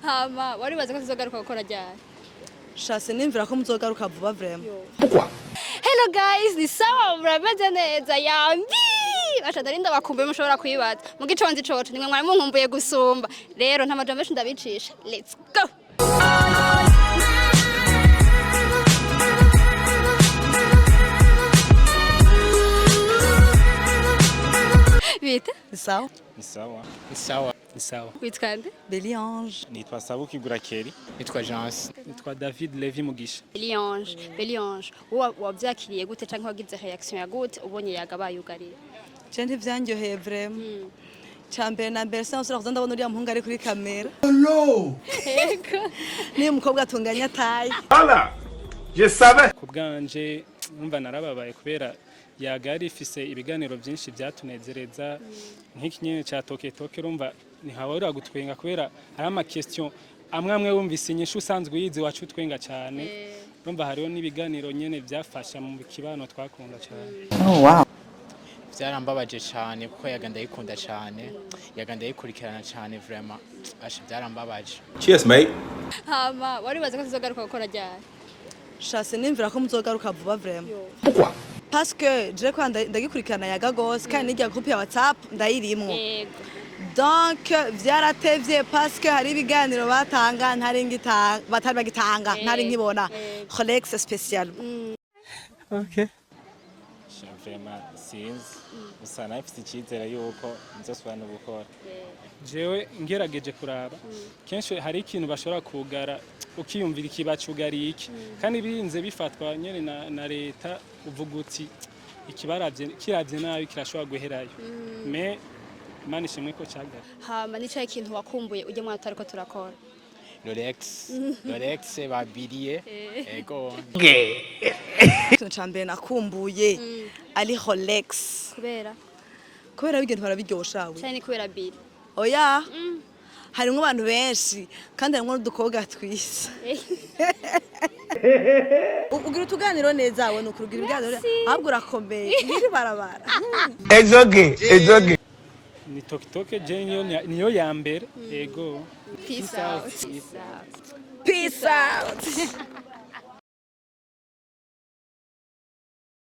hama wari baze ko tuzogaruka gukora ryari? Shase nimvira ko muzogaruka vuba vraiment. Hello guys, ni sawa murabaze neza yambi. Asha darinda bakumbuye mushobora kwibaza. Mu giconzi coco nimwe mwari munkumbuye gusumba. Rero nta majambo menshi ndabicisha. Let's go. Vite? Ni sawa? Ni sawa. Ni sawa. Ni sawa. Witwa Beliange. Nitwa Sabukigura Kelly. Nitwa Jean. Nitwa David Levi Mugisha. Beliange. Wavyakiriye gute canke wagize reaction ya gute ubonye yagabayugariye? Je ntivyanyoheye vraiment. Chambe na mbere sans uraza ndabona uriya muhungu ari kuri kamera. No. Ego. Ni umukobwa atunganya tayi. Hala. Je savais. Kubwanje numva narababaye kubera yagari ifise ibiganiro byinshi byatunezereza nk'ikinyene ca toke urumva ni hawura gutwenga kubera hari ama question amwe wumvise inyishu usanzwe yizi wacu twenga cyane urumva hariho n'ibiganiro nyene byafasha mu kibano twakunda cyane. Oh wow. Byarambabaje cyane kuko yaganda yikunda cyane yaganda yikurikirana cyane vraiment asha byarambabaje. Cheers mate. Hama wari baze ko tuzogaruka gukora ryari? Shase nimvira ko muzogaruka vuba vraiment. Pourquoi? Parce que je crois ndagikurikirana yaga gose kandi n'ijya groupe ya WhatsApp ndayirimwo. Yego. Donc vyaratevye parce que hari ibiganiro batanga ntari ngitanga batari bagitanga ntari nkibona. Rolex special. Okay. Vraiment sinzi. Gusa nafite icyizere yuko nzosubira gukora. Jewe ngerageje kuraba kenshi hari ikintu bashobora kugara ukiyumvira ikibacugariye iki kandi birinze bifatwa nyene na leta uvuga uti ikibaravye kiravye nabi kirashobora guherayo me Imana ishimwe ko cyagara. Hama ni cyaye ikintu wakumbuye ujye mwana tariko turakora. Rolex babiriye ego. Ikintu cambe nakumbuye ari Rolex. Kubera bigenda barabiryosha we. Cyane kubera biri. Oya. Harimwo abantu benshi kandi harimwo n'udukobwa twisa. Ugira utuganiro neza we nukurugira ibiganiro ahubwo urakomeye iri barabara. It's okay. Ni toke jenyo niyo ya mbere ego. Peace out. Peace out.